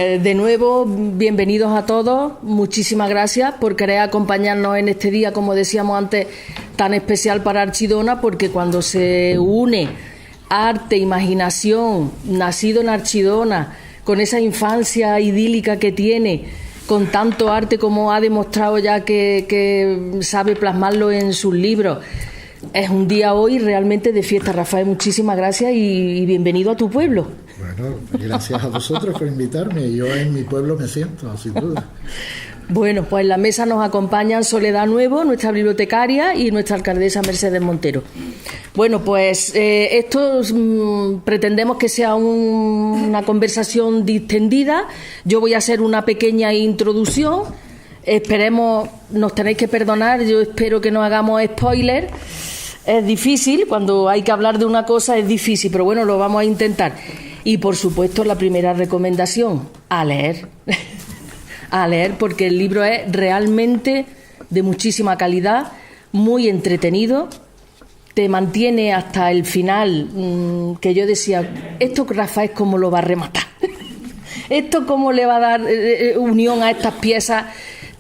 De nuevo, bienvenidos a todos. Muchísimas gracias por querer acompañarnos en este día, como decíamos antes, tan especial para Archidona, porque cuando se une arte, imaginación, nacido en Archidona, con esa infancia idílica que tiene, con tanto arte como ha demostrado ya que sabe plasmarlo en sus libros, es un día hoy realmente de fiesta. Rafael, muchísimas gracias y bienvenido a tu pueblo. Bueno, gracias a vosotros por invitarme. Yo en mi pueblo me siento, sin duda. Bueno, pues en la mesa nos acompañan Soledad Nuevo, nuestra bibliotecaria, y nuestra alcaldesa Mercedes Montero. Bueno, pues esto pretendemos que sea una conversación distendida. Yo voy a hacer una pequeña introducción. Esperemos, nos tenéis que perdonar, yo espero que no hagamos spoiler. Es difícil, cuando hay que hablar de una cosa es difícil, pero bueno, lo vamos a intentar. Y por supuesto, la primera recomendación, a leer. A leer, porque el libro es realmente de muchísima calidad, muy entretenido, te mantiene hasta el final, que yo decía, esto Rafael cómo lo va a rematar, esto cómo le va a dar unión a estas piezas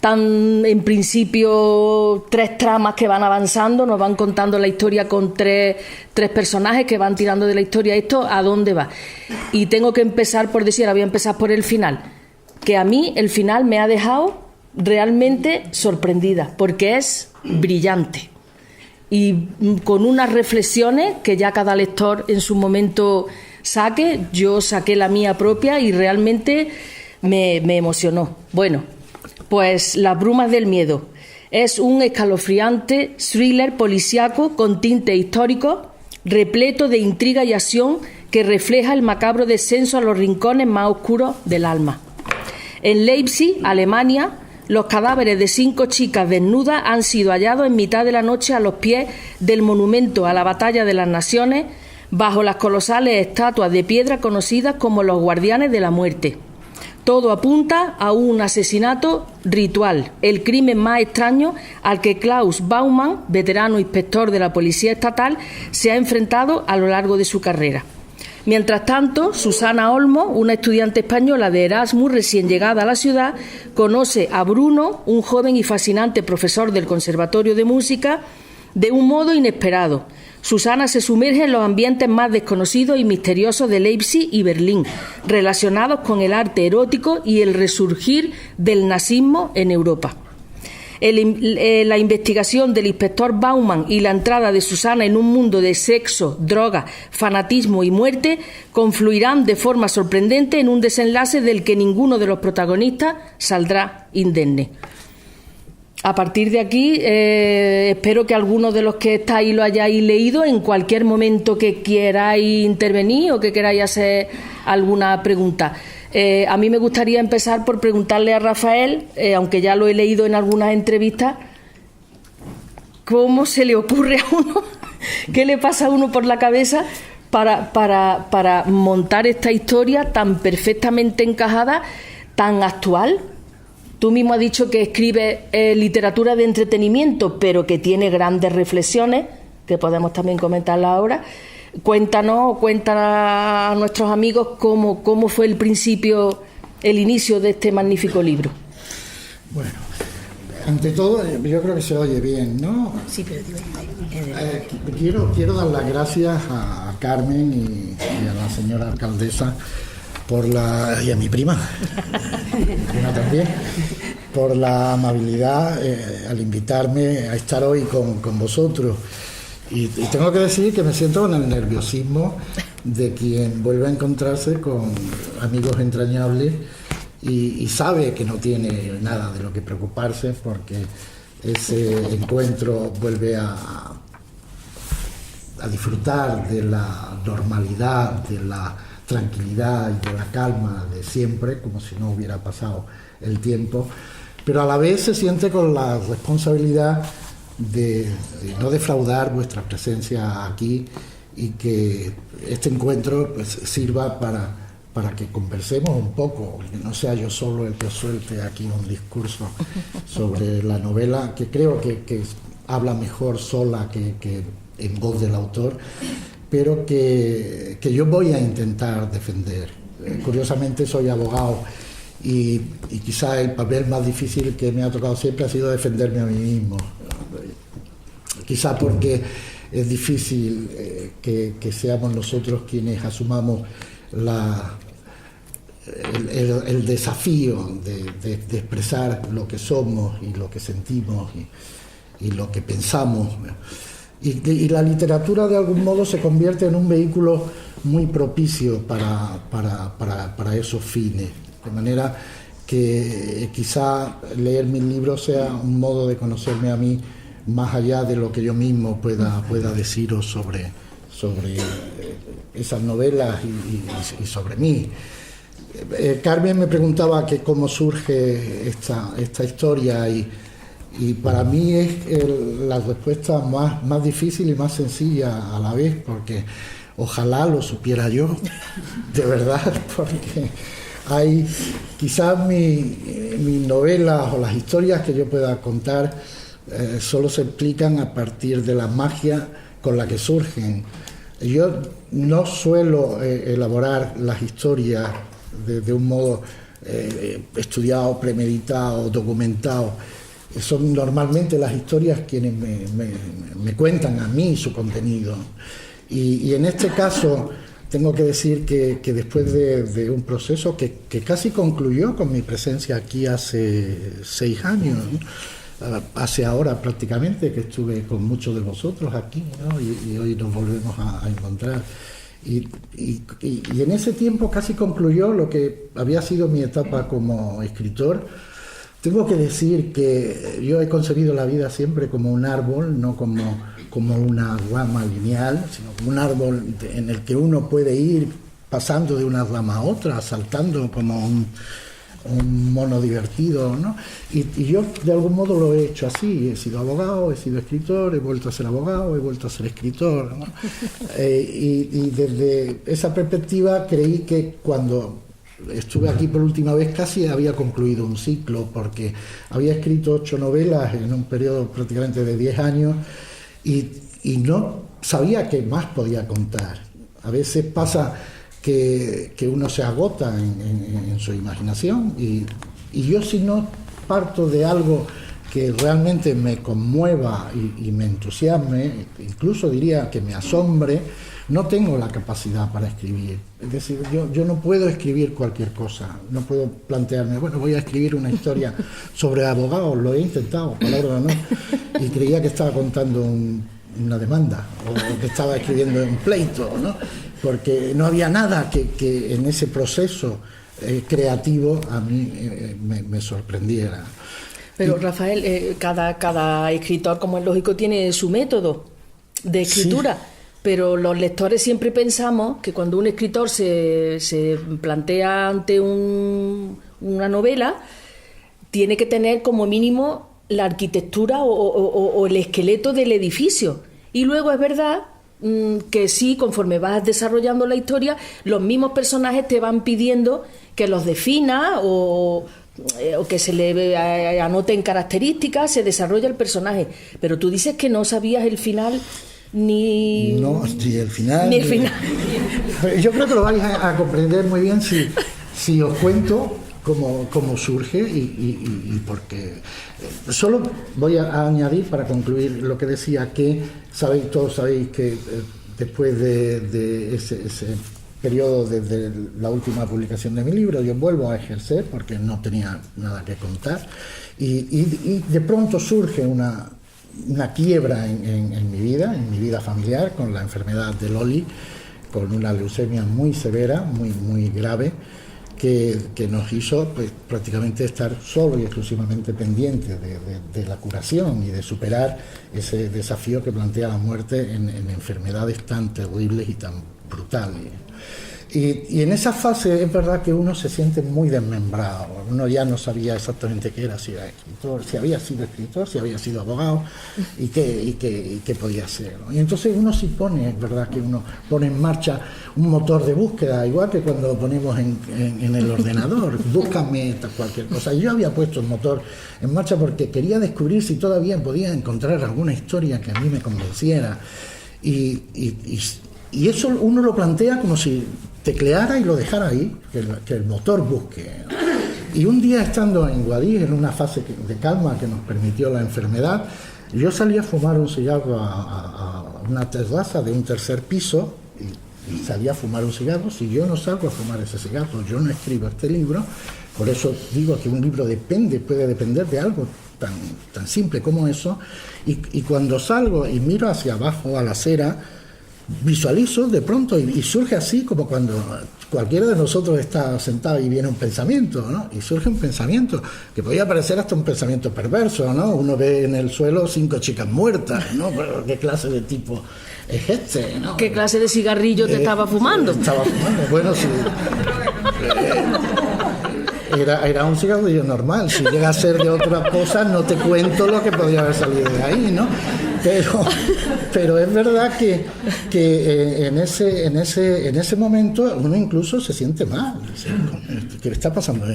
tan, en principio, tres tramas que van avanzando, nos van contando la historia con tres personajes que van tirando de la historia, esto a dónde va. Y tengo que empezar por decir, ahora voy a empezar por el final, que a mí el final me ha dejado realmente sorprendida, porque es brillante y con unas reflexiones que ya cada lector en su momento saque. Yo saqué la mía propia y realmente me emocionó. Bueno, pues Las brumas del miedo es un escalofriante thriller policíaco con tinte histórico, repleto de intriga y acción que refleja el macabro descenso a los rincones más oscuros del alma. En Leipzig, Alemania, los cadáveres de 5 chicas desnudas han sido hallados en mitad de la noche a los pies del monumento a la Batalla de las Naciones, bajo las colosales estatuas de piedra conocidas como los Guardianes de la Muerte. Todo apunta a un asesinato ritual, el crimen más extraño al que Klaus Baumann, veterano inspector de la Policía Estatal, se ha enfrentado a lo largo de su carrera. Mientras tanto, Susana Olmo, una estudiante española de Erasmus recién llegada a la ciudad, conoce a Bruno, un joven y fascinante profesor del Conservatorio de Música, de un modo inesperado. Susana se sumerge en los ambientes más desconocidos y misteriosos de Leipzig y Berlín, relacionados con el arte erótico y el resurgir del nazismo en Europa. La investigación del inspector Baumann y la entrada de Susana en un mundo de sexo, droga, fanatismo y muerte confluirán de forma sorprendente en un desenlace del que ninguno de los protagonistas saldrá indemne. A partir de aquí, espero que algunos de los que estáis lo hayáis leído. En cualquier momento que queráis intervenir o que queráis hacer alguna pregunta. A mí me gustaría empezar por preguntarle a Rafael, aunque ya lo he leído en algunas entrevistas, ¿cómo se le ocurre a uno, qué le pasa a uno por la cabeza para montar esta historia tan perfectamente encajada, tan actual? Tú mismo has dicho que escribes literatura de entretenimiento, pero que tiene grandes reflexiones, que podemos también comentarlas ahora. Cuenta a nuestros amigos cómo fue el inicio de este magnífico libro. Bueno, ante todo, yo creo que se oye bien, ¿no? Sí, pero quiero dar las gracias a Carmen y a la señora alcaldesa y a mi prima también, por la amabilidad al invitarme a estar hoy con vosotros. Y tengo que decir que me siento con el nerviosismo de quien vuelve a encontrarse con amigos entrañables y sabe que no tiene nada de lo que preocuparse, porque ese encuentro vuelve a disfrutar de la normalidad, de la tranquilidad y de la calma de siempre, como si no hubiera pasado el tiempo, pero a la vez se siente con la responsabilidad de no defraudar vuestra presencia aquí y que este encuentro pues sirva para que conversemos un poco, que no sea yo solo el que suelte aquí un discurso sobre la novela, que creo que habla mejor sola que en voz del autor, pero que yo voy a intentar defender. Curiosamente soy abogado y quizá el papel más difícil que me ha tocado siempre ha sido defenderme a mí mismo. Quizá porque es difícil que seamos nosotros quienes asumamos el desafío de expresar lo que somos y lo que sentimos y lo que pensamos. Y la literatura de algún modo se convierte en un vehículo muy propicio para esos fines. De manera que quizá leer mis libros sea un modo de conocerme a mí más allá de lo que yo mismo pueda deciros sobre esas novelas y sobre mí. Carmen me preguntaba que cómo surge esta historia y para mí es la respuesta más difícil y más sencilla a la vez, porque ojalá lo supiera yo, de verdad, porque hay quizás mis novelas o las historias que yo pueda contar solo se explican a partir de la magia con la que surgen. Yo no suelo elaborar las historias de un modo estudiado, premeditado, documentado. Son normalmente las historias quienes me cuentan a mí su contenido. Y en este caso tengo que decir que después de un proceso que casi concluyó con mi presencia aquí hace 6 años, hace ahora prácticamente que estuve con muchos de vosotros aquí, ¿no? y hoy nos volvemos a encontrar. Y en ese tiempo casi concluyó lo que había sido mi etapa como escritor. Tengo que decir que yo he concebido la vida siempre como un árbol, no como una rama lineal, sino como un árbol en el que uno puede ir pasando de una rama a otra, saltando como un mono divertido, ¿no? Y yo de algún modo lo he hecho así. He sido abogado, he sido escritor, he vuelto a ser abogado, he vuelto a ser escritor, ¿no? Y desde esa perspectiva creí que cuando estuve aquí por última vez casi había concluido un ciclo, porque había escrito 8 novelas en un periodo prácticamente de 10 años y no sabía qué más podía contar. A veces pasa que uno se agota en su imaginación y yo, si no parto de algo que realmente me conmueva y me entusiasme, incluso diría que me asombre, no tengo la capacidad para escribir. Es decir, yo no puedo escribir cualquier cosa, no puedo plantearme, bueno, voy a escribir una historia sobre abogados, lo he intentado, palabra de honor, y creía que estaba contando una demanda o que estaba escribiendo un pleito, ¿no? Porque no había nada que en ese proceso creativo a mí me sorprendiera. Pero Rafael, cada escritor, como es lógico, tiene su método de escritura. Sí. Pero los lectores siempre pensamos que cuando un escritor se plantea ante una novela, tiene que tener como mínimo la arquitectura o el esqueleto del edificio. Y luego es verdad que sí, conforme vas desarrollando la historia, los mismos personajes te van pidiendo que los definas o que se le anoten características, se desarrolla el personaje. Pero tú dices que no sabías el final... Ni el final. Ni el final. Yo creo que lo vais a comprender muy bien si os cuento cómo surge y porque solo voy a añadir para concluir lo que decía, que todos sabéis que después de ese periodo desde la última publicación de mi libro yo vuelvo a ejercer porque no tenía nada que contar y de pronto surge una quiebra en mi vida familiar, con la enfermedad de Loli, con una leucemia muy severa, muy grave, que nos hizo pues, prácticamente estar solo y exclusivamente pendientes de la curación y de superar ese desafío que plantea la muerte en enfermedades tan terribles y tan brutales. Y en esa fase es verdad que uno se siente muy desmembrado. Uno ya no sabía exactamente qué era, si era escritor, si había sido escritor, si había sido abogado y qué podía ser, ¿no? Y entonces uno sí pone, es verdad que uno pone en marcha un motor de búsqueda, igual que cuando lo ponemos en el ordenador, búscame cualquier cosa. Yo había puesto el motor en marcha porque quería descubrir si todavía podía encontrar alguna historia que a mí me convenciera. Y eso uno lo plantea como si tecleara y lo dejara ahí, que el motor busque. Y un día estando en Guadix, en una fase de calma que nos permitió la enfermedad, yo salí a fumar un cigarro a una terraza de un tercer piso y salí a fumar un cigarro. Si yo no salgo a fumar ese cigarro, yo no escribo este libro. Por eso digo que un libro puede depender de algo tan simple como eso. Y cuando salgo y miro hacia abajo a la acera, visualizo de pronto y surge así como cuando cualquiera de nosotros está sentado y viene un pensamiento, ¿no? Y surge un pensamiento que podría parecer hasta un pensamiento perverso, ¿no? Uno ve en el suelo 5 chicas muertas, ¿no? Pero ¿qué clase de tipo es este, ¿no? ¿Qué clase de cigarrillo te estaba fumando? Estaba fumando, bueno, sí. Era un cigarrillo normal. Si llega a ser de otra cosa, no te cuento lo que podría haber salido de ahí, ¿no? Pero es verdad que en ese momento uno incluso se siente mal. ¿Qué está pasando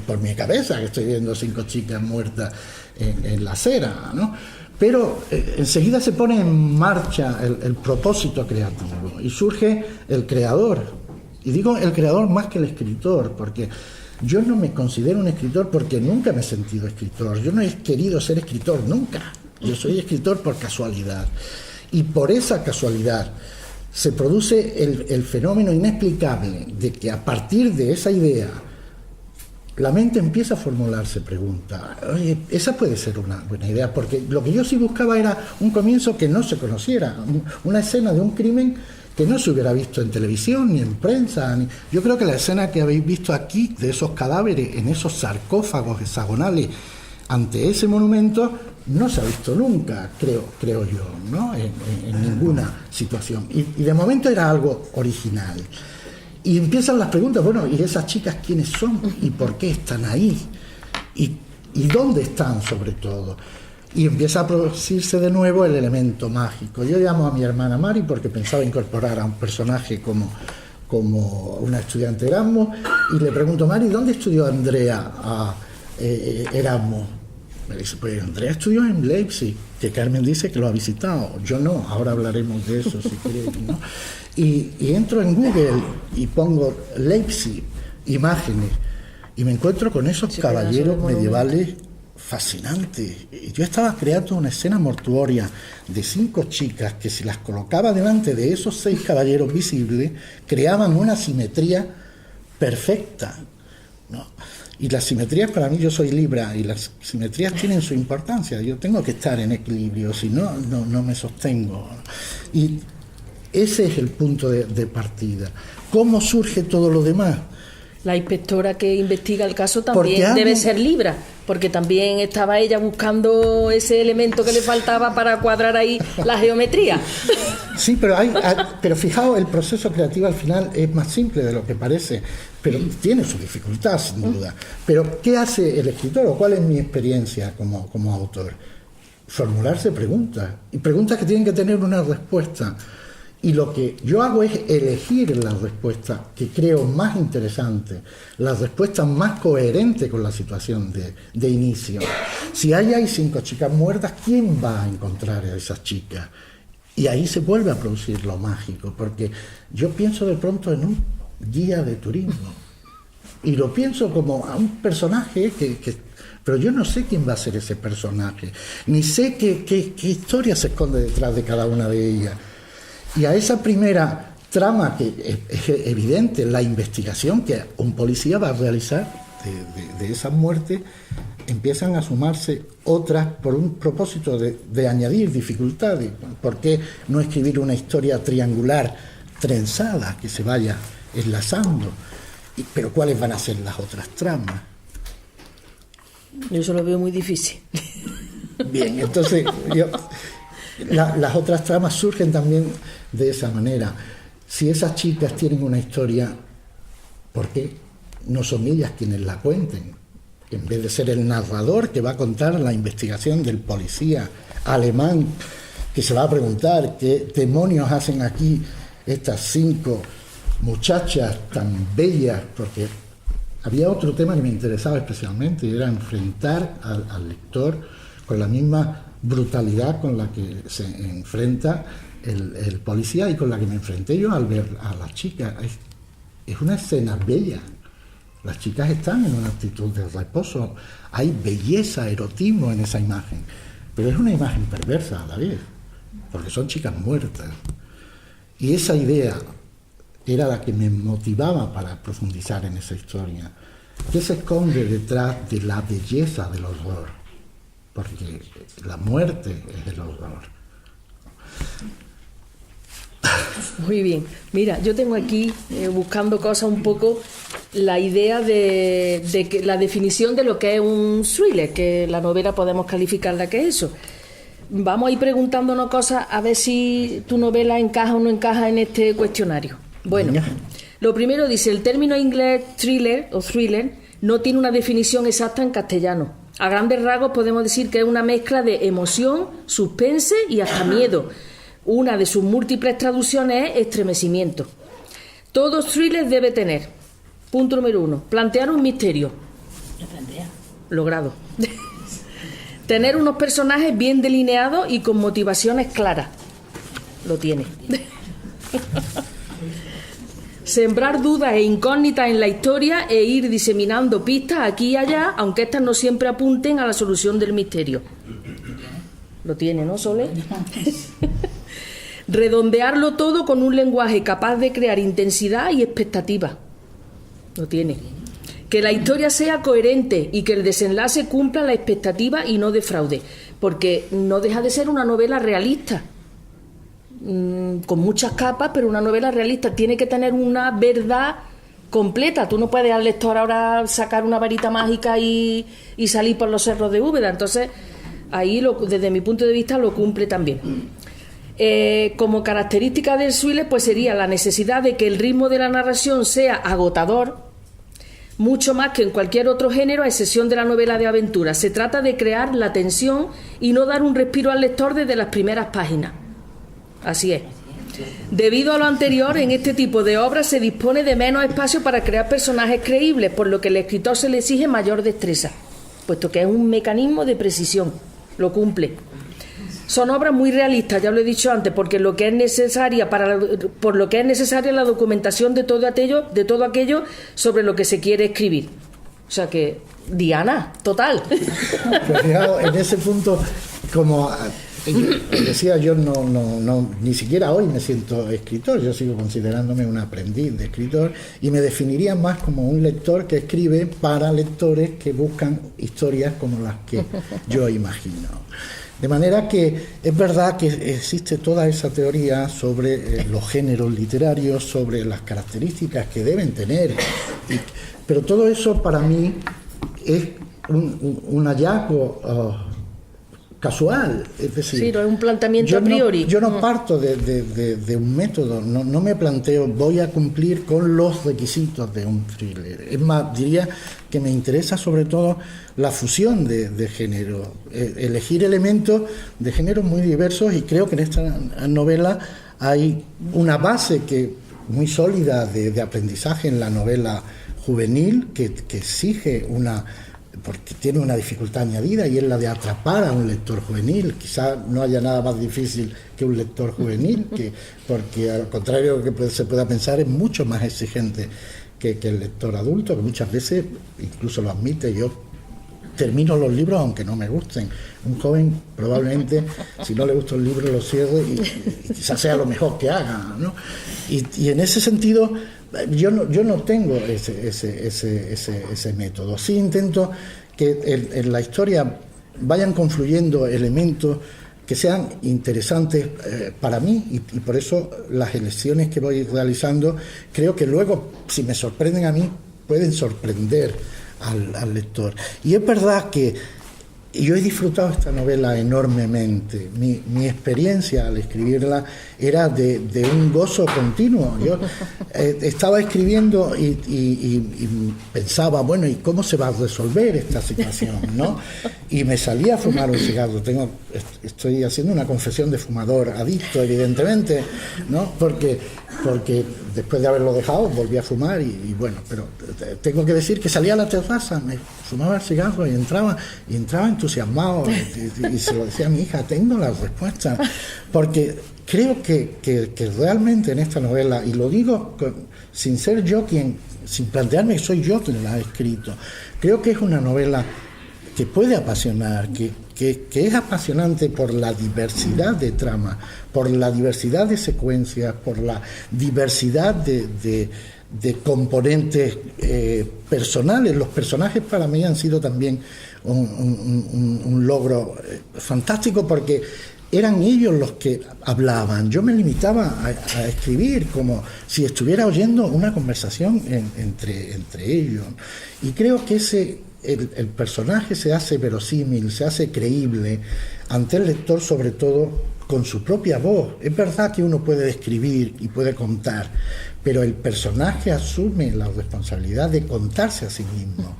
por mi cabeza? Que estoy viendo 5 chicas muertas en la acera, ¿no? Pero enseguida se pone en marcha el propósito creativo y surge el creador. Y digo el creador más que el escritor, porque yo no me considero un escritor porque nunca me he sentido escritor. Yo no he querido ser escritor nunca. Yo soy escritor por casualidad. Y por esa casualidad se produce el fenómeno inexplicable de que a partir de esa idea la mente empieza a formularse preguntas. Oye, esa puede ser una buena idea, porque lo que yo sí buscaba era un comienzo que no se conociera, una escena de un crimen que no se hubiera visto en televisión ni en prensa. Yo creo que la escena que habéis visto aquí de esos cadáveres en esos sarcófagos hexagonales ante ese monumento no se ha visto nunca, creo yo, ¿no? En ninguna situación. Y de momento era algo original. Y empiezan las preguntas, bueno, ¿y esas chicas quiénes son? ¿Y por qué están ahí? ¿Y dónde están, sobre todo? Y empieza a producirse de nuevo el elemento mágico. Yo llamo a mi hermana Mari porque pensaba incorporar a un personaje como una estudiante de Erasmus, y le pregunto, Mari, ¿dónde estudió Andrea Erasmus? Me dice, pues Andrea estudió en Leipzig, que Carmen dice que lo ha visitado. Yo no, ahora hablaremos de eso si queréis, ¿no? Y entro en Google y pongo Leipzig, imágenes, y me encuentro con esos caballeros medievales fascinantes. Y yo estaba creando una escena mortuoria de 5 chicas que, si las colocaba delante de esos 6 caballeros visibles, creaban una simetría perfecta, ¿no? Y las simetrías, para mí, yo soy Libra, y las simetrías tienen su importancia. Yo tengo que estar en equilibrio, si no, no me sostengo. Y ese es el punto de partida. ¿Cómo surge todo lo demás? La inspectora que investiga el caso también debe ser Libra, porque también estaba ella buscando ese elemento que le faltaba para cuadrar ahí la geometría. Sí, pero fijaos, el proceso creativo al final es más simple de lo que parece, pero tiene su dificultad, sin duda. Pero ¿qué hace el escritor, o cuál es mi experiencia como autor? Formularse preguntas, y preguntas que tienen que tener una respuesta. Y lo que yo hago es elegir la respuesta que creo más interesante, la respuesta más coherente con la situación de inicio. Si hay 5 chicas muertas, ¿quién va a encontrar a esas chicas? Y ahí se vuelve a producir lo mágico, porque yo pienso de pronto en un guía de turismo, y lo pienso como a un personaje pero yo no sé quién va a ser ese personaje, ni sé qué historia se esconde detrás de cada una de ellas. Y a esa primera trama, que es evidente, la investigación que un policía va a realizar de esa muerte, empiezan a sumarse otras por un propósito de añadir dificultades. ¿Por qué no escribir una historia triangular trenzada que se vaya enlazando? Pero ¿cuáles van a ser las otras tramas? Yo eso lo veo muy difícil. Bien, entonces las otras tramas surgen también de esa manera. Si esas chicas tienen una historia, ¿por qué no son ellas quienes la cuenten? En vez de ser el narrador que va a contar la investigación del policía alemán, que se va a preguntar qué demonios hacen aquí estas 5 muchachas tan bellas, porque había otro tema que me interesaba especialmente, y era enfrentar al lector con la misma brutalidad con la que se enfrenta el policía y con la que me enfrenté yo al ver a las chicas. Es una escena bella, Las chicas están en una actitud de reposo. Hay belleza, erotismo en esa imagen. Pero es una imagen perversa a la vez, porque son chicas muertas. Y esa idea era la que me motivaba para profundizar en esa historia. ¿Qué se esconde detrás de la belleza del horror? Porque la muerte es el horror. Muy bien. Mira, yo tengo aquí, buscando cosas un poco, la idea de que la definición de lo que es un thriller, que la novela podemos calificarla que es eso. Vamos a ir preguntándonos cosas a ver si tu novela encaja o no encaja en este cuestionario. Bueno, lo primero dice, el término inglés thriller o thriller no tiene una definición exacta en castellano. A grandes rasgos podemos decir que es una mezcla de emoción, suspense y hasta miedo. Una de sus múltiples traducciones es estremecimiento. Todo thriller debe tener, punto número 1, plantear un misterio. Logrado. Tener unos personajes bien delineados y con motivaciones claras. Lo tiene. Sembrar dudas e incógnitas en la historia e ir diseminando pistas aquí y allá, aunque estas no siempre apunten a la solución del misterio. Lo tiene, ¿no, Sole? Redondearlo todo con un lenguaje capaz de crear intensidad y expectativa. Lo tiene. Que la historia sea coherente y que el desenlace cumpla la expectativa y no defraude, porque no deja de ser una novela realista, con muchas capas, pero una novela realista tiene que tener una verdad completa. Tú no puedes al lector ahora sacar una varita mágica y salir por los cerros de Úbeda. Entonces, ahí, desde mi punto de vista, lo cumple también. Como característica del thriller, pues sería la necesidad de que el ritmo de la narración sea agotador, mucho más que en cualquier otro género, a excepción de la novela de aventura. Se trata de crear la tensión y no dar un respiro al lector desde las primeras páginas. Así es. Debido a lo anterior, en este tipo de obras se dispone de menos espacio para crear personajes creíbles, por lo que al escritor se le exige mayor destreza, puesto que es un mecanismo de precisión. Lo cumple. Son obras muy realistas, ya lo he dicho antes, porque lo que es necesaria por lo que es necesaria la documentación de todo aquello sobre lo que se quiere escribir. O sea que, Diana, total. Pues fijaos, en ese punto, como decía, yo no ni siquiera hoy me siento escritor, yo sigo considerándome un aprendiz de escritor y me definiría más como un lector que escribe para lectores que buscan historias como las que yo imagino. De manera que es verdad que existe toda esa teoría sobre los géneros literarios, sobre las características que deben tener, pero todo eso para mí es un hallazgo casual, es decir, sí, no es un planteamiento a priori. Yo no parto de un método, no me planteo voy a cumplir con los requisitos de un thriller. Es más, diría que me interesa sobre todo la fusión de género, elegir elementos de géneros muy diversos, y creo que en esta novela hay una base muy sólida de aprendizaje en la novela juvenil que exige porque tiene una dificultad añadida, y es la de atrapar a un lector juvenil. Quizá no haya nada más difícil que un lector juvenil, porque al contrario de lo que se pueda pensar, es mucho más exigente que el lector adulto, que muchas veces incluso lo admite. Yo termino los libros aunque no me gusten. Un joven probablemente, si no le gusta un libro, lo cierre y quizás sea lo mejor que haga, ¿no? Y en ese sentido yo no tengo ese método. Sí intento que en la historia vayan confluyendo elementos que sean interesantes para mí, y por eso las elecciones que voy realizando creo que luego, si me sorprenden a mí, pueden sorprender al lector. Y es verdad que yo he disfrutado esta novela enormemente. Mi experiencia al escribirla era de un gozo continuo. Yo estaba escribiendo y pensaba, bueno, ¿y cómo se va a resolver esta situación, no? y me salí a fumar un cigarro. Estoy haciendo una confesión de fumador adicto, evidentemente, ¿no? Porque después de haberlo dejado volví a fumar y bueno, pero tengo que decir que salía a la terraza, me fumaba el cigarro y entraba entusiasmado y se lo decía a mi hija, tengo la respuesta, porque creo que realmente en esta novela, y lo digo sin ser yo sin plantearme que soy yo quien la ha escrito, creo que es una novela que puede apasionar, que es apasionante por la diversidad de trama, por la diversidad de secuencias, por la diversidad de componentes personales. Los personajes para mí han sido también un logro fantástico, porque eran ellos los que hablaban. Yo me limitaba a escribir como si estuviera oyendo una conversación entre ellos. Y creo que el personaje se hace verosímil, se hace creíble ante el lector, sobre todo con su propia voz. Es verdad que uno puede describir y puede contar, pero el personaje asume la responsabilidad de contarse a sí mismo.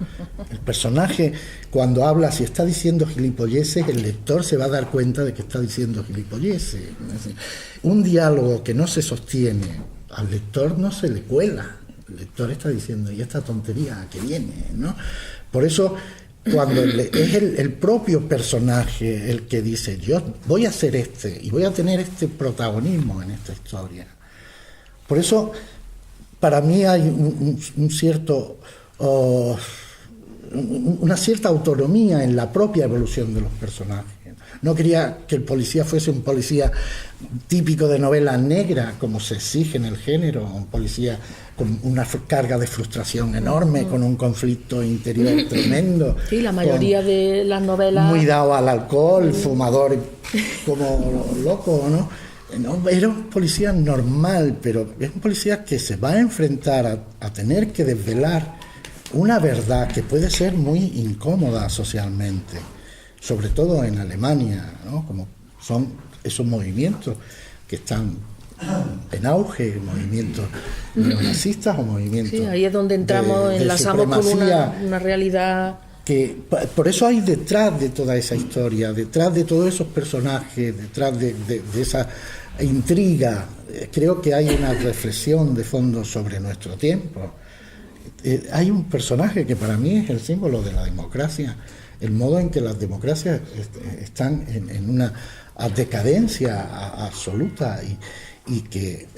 El personaje, cuando habla, si está diciendo gilipolleces, el lector se va a dar cuenta de que está diciendo gilipolleces. Un diálogo que no se sostiene, al lector no se le cuela. El lector está diciendo, ¿y esta tontería que viene?, ¿no? Por eso, cuando es el propio personaje el que dice, yo voy a hacer y voy a tener este protagonismo en esta historia. Por eso, para mí hay una cierta autonomía en la propia evolución de los personajes. No quería que el policía fuese un policía típico de novela negra, como se exige en el género, un policía con una carga de frustración enorme, con un conflicto interior tremendo. Sí, la mayoría de las novelas... Muy dado al alcohol, fumador como loco, ¿no? No, era un policía normal, pero es un policía que se va a enfrentar a tener que desvelar una verdad que puede ser muy incómoda socialmente, sobre todo en Alemania, ¿no? Como son esos movimientos que están en auge, movimientos neonazistas o movimientos... Sí, ahí es donde entramos, enlazamos con una realidad... Que por eso hay detrás de toda esa historia, detrás de todos esos personajes, detrás de esa intriga, creo que hay una reflexión de fondo sobre nuestro tiempo. Hay un personaje que para mí es el símbolo de la democracia, el modo en que las democracias están en una decadencia absoluta y que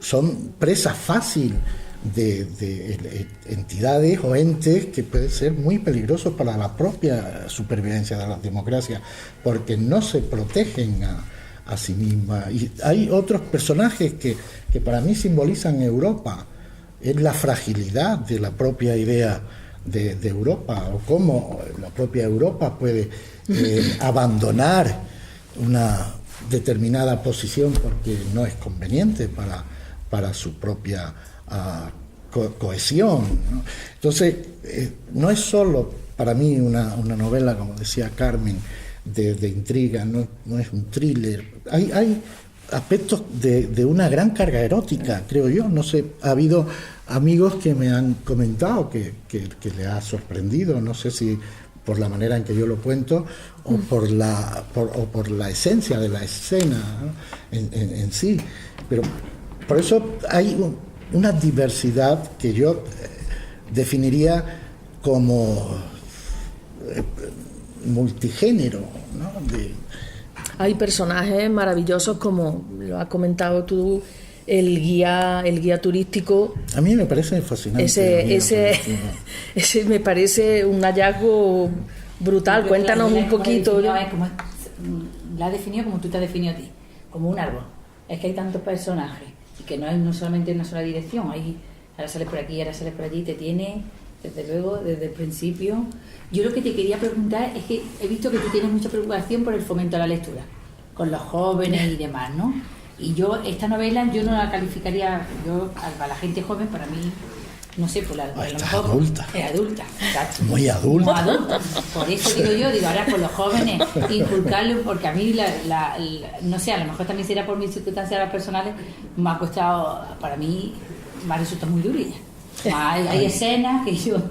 son presa fácil de entidades o entes que pueden ser muy peligrosos para la propia supervivencia de las democracias, porque no se protegen a sí mismas. Y hay otros personajes que para mí simbolizan Europa. Es la fragilidad de la propia idea de Europa, o cómo la propia Europa puede abandonar una determinada posición porque no es conveniente para su propia cohesión, ¿no? Entonces, no es solo para mí una novela, como decía Carmen, de intriga, no es un thriller. Hay aspectos de una gran carga erótica, creo yo. No sé, ha habido amigos que me han comentado que le ha sorprendido, no sé si por la manera en que yo lo cuento o por la esencia de la escena, ¿no? en sí. Pero por eso hay una diversidad que yo definiría como multigénero, ¿no? Hay personajes maravillosos, como lo has comentado tú, el guía turístico. A mí me parece fascinante. Ese me parece un hallazgo brutal. Cuéntanos un poquito. La ha definido como tú te has definido a ti, como un árbol. Es que hay tantos personajes y que no hay no solamente una sola dirección. Ahora sales por aquí, ahora sales por allí, te tiene, desde luego, desde el principio. Yo lo que te quería preguntar es que he visto que tú tienes mucha preocupación por el fomento a la lectura, con los jóvenes y demás, ¿no? Y yo, esta novela, yo no la calificaría, a la gente joven, para mí, no sé, por a lo mejor adulta. Es adulta, exacto. Muy adulta. Muy adulta. Por eso digo, ahora con los jóvenes, inculcarle, porque a mí, no sé, a lo mejor también será por mis circunstancias personales, me ha costado, para mí, me ha resultado muy duro. Hay escenas que yo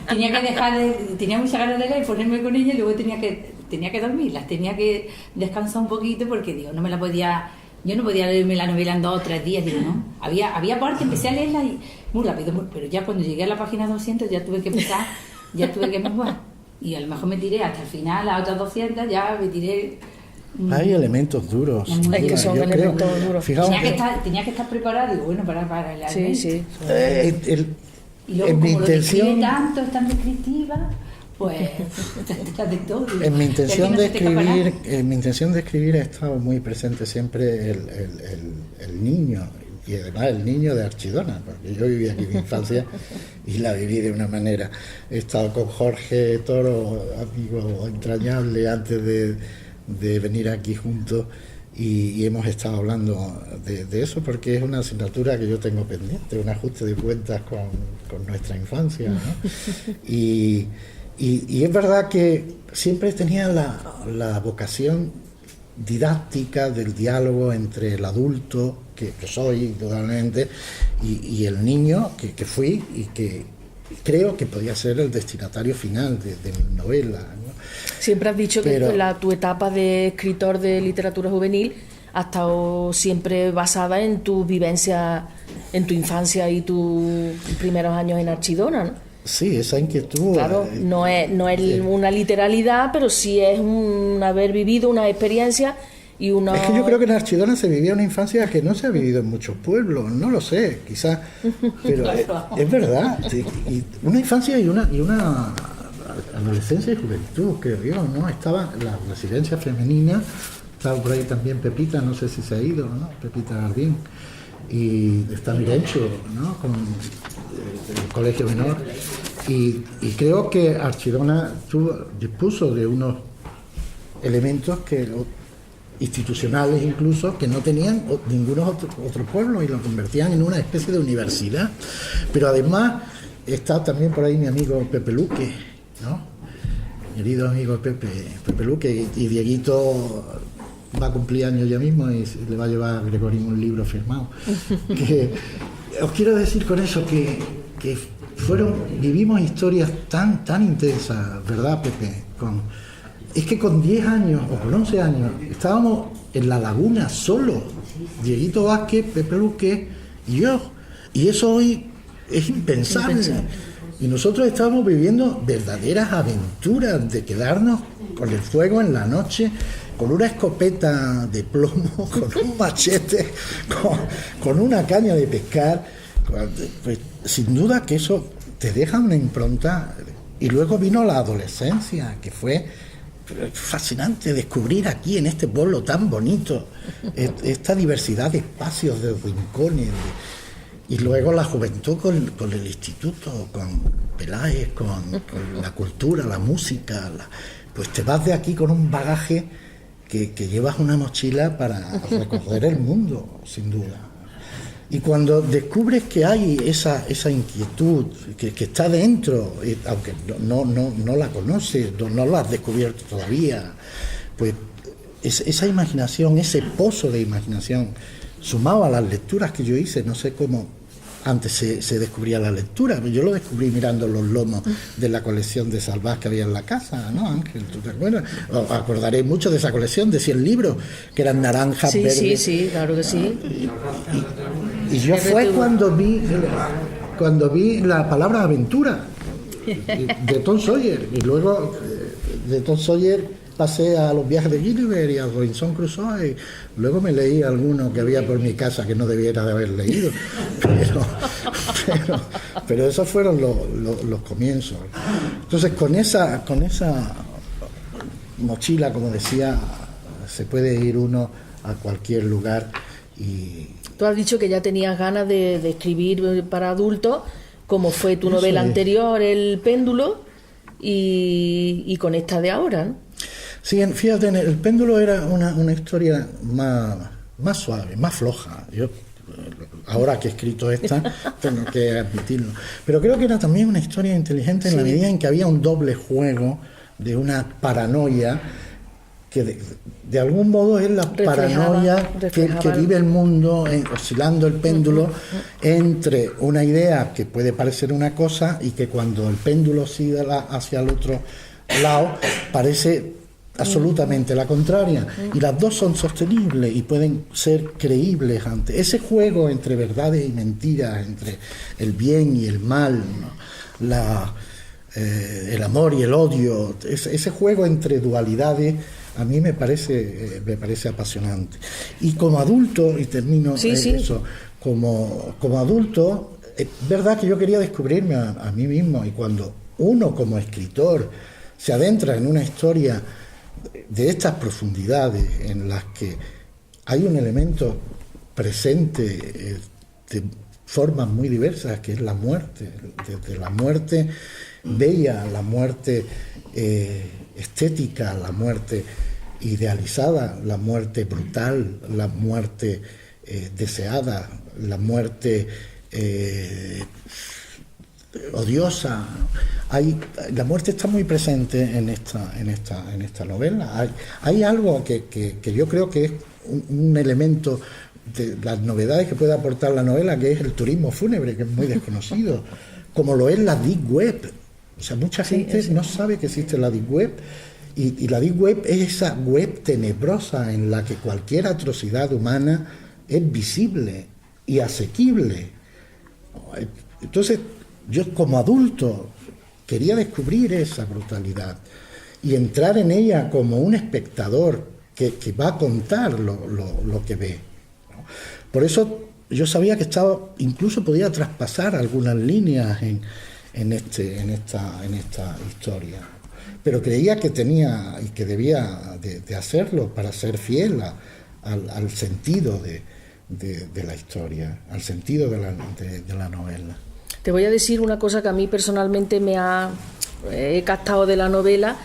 tenía que tenía muchas ganas de leer, ponerme con ella y luego tenía que dormirlas, tenía que descansar un poquito porque digo, yo no podía leerme la novela en 2 o 3 días, digo, ¿no? Había partes, empecé a leerla y muy rápido, pero ya cuando llegué a la página 200 ya tuve que empezar, menguar. Y a lo mejor me tiré hasta el final, las otras 200 ya me tiré. Hay elementos duros. Es que son elementos duros. Fijaos tenía que estar preparado, digo, bueno, para el Sí, sí. Y luego, como lo describe tanto, es tan descriptiva, pues de todo. En mi intención de escribir ha estado muy presente siempre el niño, y además el niño de Archidona, porque yo viví aquí mi infancia y la viví de una manera. He estado con Jorge Toro, amigo entrañable, antes de venir aquí juntos, y hemos estado hablando de eso porque es una asignatura que yo tengo pendiente, un ajuste de cuentas con nuestra infancia, ¿no? Y es verdad que siempre tenía la vocación didáctica del diálogo entre el adulto, que soy totalmente, y el niño que fui y que creo que podía ser el destinatario final de mi novela, ¿no? Siempre has dicho que tu etapa de escritor de literatura juvenil ha estado siempre basada en tu vivencia, en tu infancia y tus primeros años en Archidona, ¿no? Sí, esa inquietud. Claro, no es una literalidad, pero sí es un haber vivido una experiencia y una... Es que yo creo que en Archidona se vivía una infancia que no se ha vivido en muchos pueblos, no lo sé, quizás, pero es verdad. Y una infancia y una adolescencia y juventud, creo yo, ¿no? Estaba la residencia femenina, estaba por ahí también Pepita, no sé si se ha ido, ¿no? Pepita Gardín, y está Mirencho, ¿no? Con el colegio menor, y creo que Archidona dispuso de unos elementos institucionales incluso, que no tenían ningún otro pueblo, y lo convertían en una especie de universidad. Pero además está también por ahí mi amigo Pepe Luque, ¿no? Mi querido amigo Pepe Luque, y Dieguito va a cumplir años ya mismo y le va a llevar a Gregorín un libro firmado. Que os quiero decir con eso que vivimos historias tan intensas, ¿verdad, Pepe? Es que con 10 años o con 11 años estábamos en la laguna solo, Dieguito Vázquez, Pepe Luque y yo, y eso hoy es impensable. Y nosotros estábamos viviendo verdaderas aventuras de quedarnos con el fuego en la noche, con una escopeta de plomo, con un machete, con una caña de pescar. Pues, sin duda que eso te deja una impronta. Y luego vino la adolescencia, que fue fascinante descubrir aquí en este pueblo tan bonito esta diversidad de espacios, de rincones, y luego la juventud con el instituto, con Peláez, con la cultura, la música, pues te vas de aquí con un bagaje que llevas una mochila para recorrer el mundo, sin duda. Y cuando descubres que hay esa inquietud que está dentro, aunque no la conoces, no la has descubierto todavía, pues esa imaginación, ese pozo de imaginación, sumado a las lecturas que yo hice, no sé cómo antes se descubría la lectura, yo lo descubrí mirando los lomos de la colección de Salvás que había en la casa, ¿no, Ángel? ¿Tú te acuerdas? Os acordaréis mucho de esa colección de 100 libros, que eran naranjas, verdes. Sí, claro que sí. Y yo fue cuando vi la palabra aventura de Tom Sawyer, y luego de Tom Sawyer pasé a los viajes de Gulliver y a Robinson Crusoe, y luego me leí alguno que había por mi casa que no debiera de haber leído, pero esos fueron los comienzos. Entonces con esa mochila, como decía, se puede ir uno a cualquier lugar. Y tú has dicho que ya tenías ganas de escribir para adultos, como fue tu novela anterior, El péndulo, y con esta de ahora, ¿no? Sí, fíjate, El péndulo era una historia más suave, más floja. Yo, ahora que he escrito esta, tengo que admitirlo. Pero creo que era también una historia inteligente en la medida en que había un doble juego de una paranoia que de algún modo es la paranoia que vive el mundo, oscilando el péndulo entre una idea que puede parecer una cosa y que cuando el péndulo sigue hacia el otro lado parece absolutamente la contraria, y las dos son sostenibles y pueden ser creíbles ante ese juego entre verdades y mentiras, entre el bien y el mal, ¿no? El amor y el odio, ese juego entre dualidades a mí me parece apasionante. Y como adulto, y termino eso, como adulto, es verdad que yo quería descubrirme a mí mismo, y cuando uno como escritor se adentra en una historia de estas profundidades en las que hay un elemento presente de formas muy diversas, que es la muerte, desde la muerte bella, la muerte estética, la muerte idealizada, la muerte brutal, la muerte deseada, la muerte odiosa. La muerte está muy presente en esta novela. Hay algo que yo creo que es un elemento de las novedades que puede aportar la novela, que es el turismo fúnebre, que es muy desconocido, como lo es la Deep Web. O sea, mucha gente no sabe que existe la Deep Web, y la Deep Web es esa web tenebrosa en la que cualquier atrocidad humana es visible y asequible. Entonces, yo como adulto quería descubrir esa brutalidad y entrar en ella como un espectador que va a contar lo que ve, ¿no? Por eso yo sabía que incluso podía traspasar algunas líneas en esta historia, pero creía que tenía y que debía de hacerlo para ser fiel al sentido de la historia, al sentido de la novela. Te voy a decir una cosa que a mí personalmente he captado de la novela,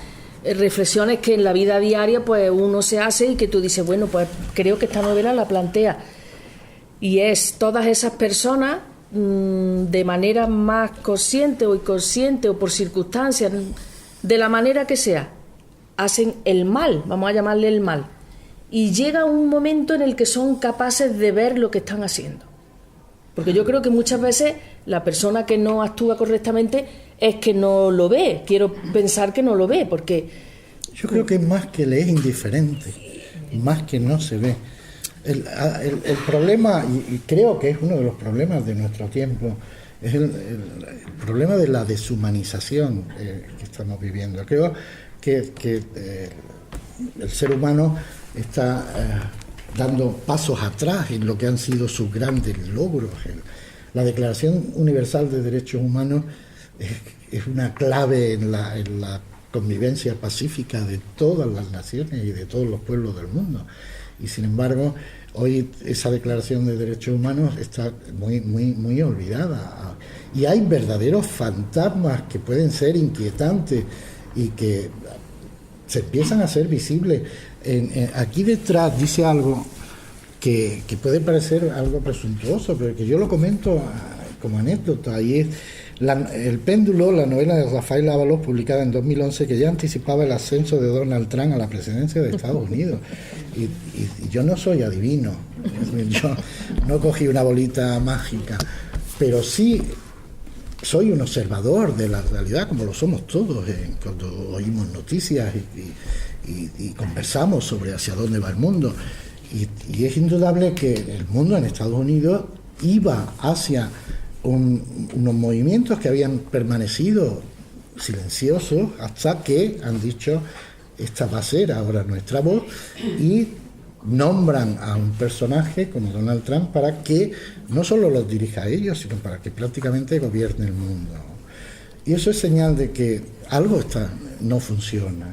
reflexiones que en la vida diaria pues uno se hace y que tú dices, bueno, pues creo que esta novela la plantea, y es todas esas personas de manera más consciente o inconsciente o por circunstancias, de la manera que sea, hacen el mal, vamos a llamarle el mal, y llega un momento en el que son capaces de ver lo que están haciendo. Porque yo creo que muchas veces la persona que no actúa correctamente es que no lo ve. Quiero pensar que no lo ve, porque... Yo creo que es más que le es indiferente, más que no se ve. El problema, y creo que es uno de los problemas de nuestro tiempo, es el problema de la deshumanización que estamos viviendo. Creo que el ser humano está dando pasos atrás en lo que han sido sus grandes logros. La Declaración Universal de Derechos Humanos es una clave en la convivencia pacífica de todas las naciones y de todos los pueblos del mundo. Y sin embargo, hoy esa Declaración de Derechos Humanos está muy olvidada. Y hay verdaderos fantasmas que pueden ser inquietantes y que se empiezan a hacer visibles. Aquí detrás dice algo que puede parecer algo presuntuoso, pero que yo lo comento como anécdota, y es El péndulo, la novela de Rafael Ábalos, publicada en 2011, que ya anticipaba el ascenso de Donald Trump a la presidencia de Estados Unidos. Y yo no soy adivino, yo no cogí una bolita mágica, pero sí soy un observador de la realidad, como lo somos todos cuando oímos noticias y conversamos sobre hacia dónde va el mundo. Y es indudable que el mundo en Estados Unidos iba hacia unos movimientos que habían permanecido silenciosos hasta que han dicho: esta va a ser ahora nuestra voz, y nombran a un personaje como Donald Trump para que no solo los dirija a ellos, sino para que prácticamente gobierne el mundo. Y eso es señal de que algo no funciona.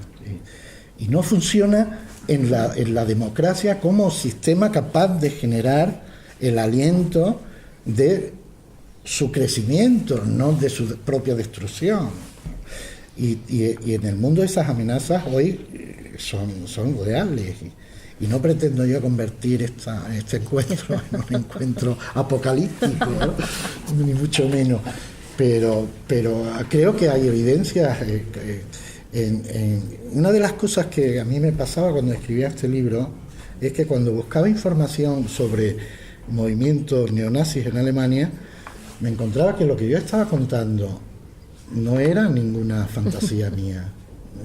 Y no funciona en la democracia como sistema capaz de generar el aliento de su crecimiento, no de su propia destrucción. Y en el mundo esas amenazas hoy son reales. Y no pretendo yo convertir este encuentro en un encuentro apocalíptico, ¿no? Ni mucho menos. Pero creo que hay evidencias Una de las cosas que a mí me pasaba cuando escribía este libro es que cuando buscaba información sobre movimientos neonazis en Alemania, me encontraba que lo que yo estaba contando no era ninguna fantasía mía.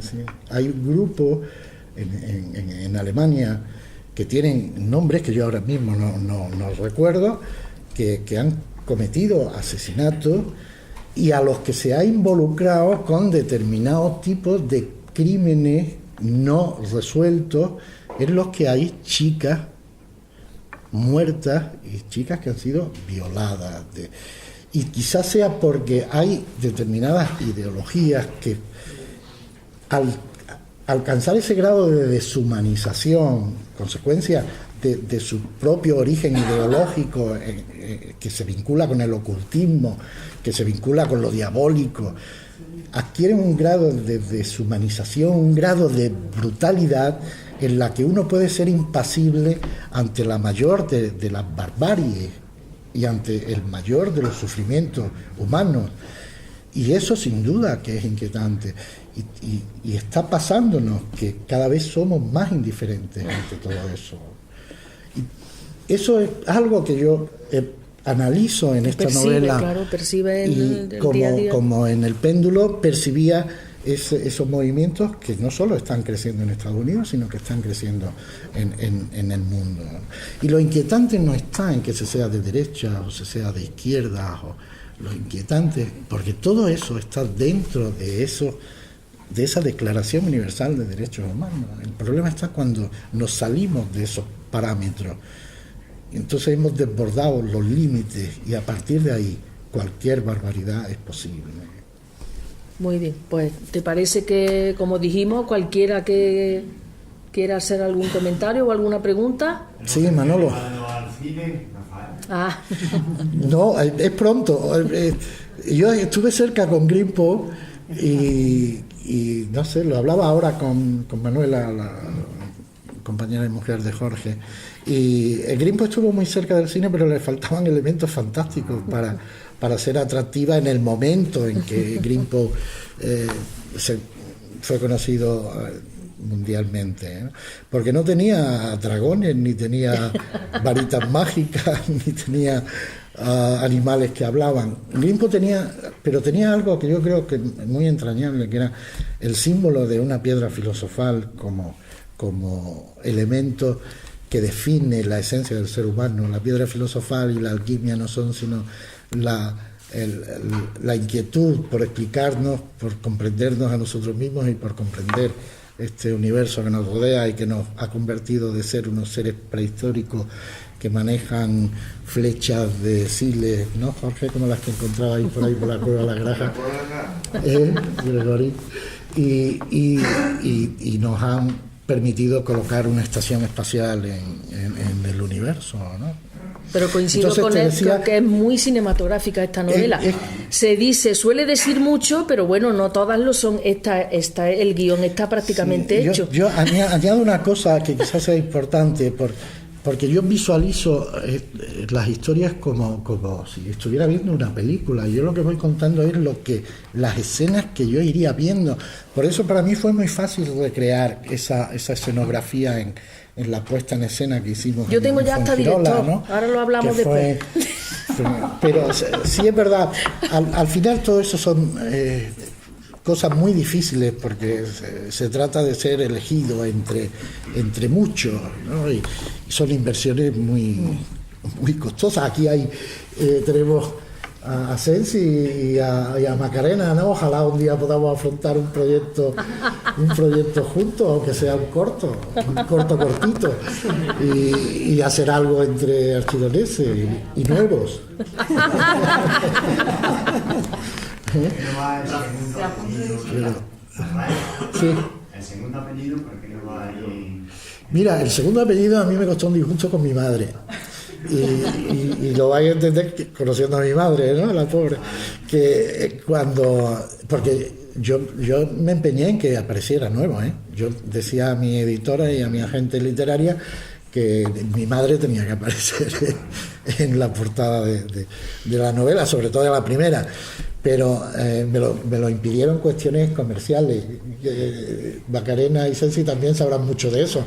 ¿Sí? Hay grupos en Alemania que tienen nombres que yo ahora mismo no recuerdo, que han cometido asesinatos y a los que se ha involucrado con determinados tipos de crímenes no resueltos, en los que hay chicas muertas y chicas que han sido violadas. Y quizás sea porque hay determinadas ideologías que al alcanzar ese grado de deshumanización, consecuencia de su propio origen ideológico, que se vincula con el ocultismo, que se vincula con lo diabólico, adquieren un grado de deshumanización, un grado de brutalidad en la que uno puede ser impasible ante la mayor de las barbaries y ante el mayor de los sufrimientos humanos. Y eso sin duda que es inquietante. Y está pasándonos que cada vez somos más indiferentes ante todo eso. Y eso es algo que yo analizo en esta novela. Claro, percibe el como, día a día. Como en El péndulo percibía esos movimientos que no solo están creciendo en Estados Unidos, sino que están creciendo en el mundo. Y lo inquietante no está en que se sea de derecha o se sea de izquierda, lo inquietante, porque todo eso está dentro de esa Declaración Universal de Derechos Humanos. El problema está cuando nos salimos de esos parámetros. Entonces hemos desbordado los límites y a partir de ahí cualquier barbaridad es posible. Muy bien, pues ¿te parece que, como dijimos, cualquiera que quiera hacer algún comentario o alguna pregunta? Sí, Manolo. Ah. No, es pronto. Yo estuve cerca con Grimpo y no sé, lo hablaba ahora con Manuela, la compañera y mujer de Jorge, y Grimpo estuvo muy cerca del cine, pero le faltaban elementos fantásticos para ser atractiva en el momento en que Grimpo fue conocido mundialmente, ¿no? Porque no tenía dragones, ni tenía varitas mágicas, ni tenía animales que hablaban. Grimpo tenía algo que yo creo que es muy entrañable, que era el símbolo de una piedra filosofal como elemento que define la esencia del ser humano. La piedra filosofal y la alquimia no son sino la inquietud por explicarnos, por comprendernos a nosotros mismos y por comprender este universo que nos rodea y que nos ha convertido de ser unos seres prehistóricos que manejan flechas de siles, ¿no, Jorge? Como las que encontraba ahí por la cueva de la Graja, Gregory, y nos han permitido colocar una estación espacial en el universo, ¿no? Pero coincido Entonces, con él, que es muy cinematográfica esta novela. Suele decir mucho, pero bueno, no todas lo son. El guión está prácticamente hecho. Yo añado una cosa que quizás sea importante, porque yo visualizo las historias como si estuviera viendo una película. Yo lo que voy contando es las escenas que yo iría viendo. Por eso para mí fue muy fácil recrear esa escenografía en la puesta en escena que hicimos. Yo tengo ya hasta director, ¿no? Ahora lo hablamos después. Pero sí es verdad, al final todo eso son cosas muy difíciles, porque se trata de ser elegido entre muchos, ¿no? Y son inversiones muy costosas. Aquí tenemos a Sensi y a Macarena, ¿no? Ojalá un día podamos afrontar un proyecto juntos, aunque sea un cortito, y hacer algo entre archidoneses y nuevos. Sí. El segundo apellido, ¿por qué no va ahí? Mira, el segundo apellido a mí me costó un disgusto con mi madre. Y lo vais a entender conociendo a mi madre, ¿no? La pobre. Que porque yo me empeñé en que apareciera nuevo, ¿eh? Yo decía a mi editora y a mi agente literaria que mi madre tenía que aparecer en la portada de la novela, sobre todo de la primera. pero me lo impidieron cuestiones comerciales. Macarena y Sensi también sabrán mucho de eso.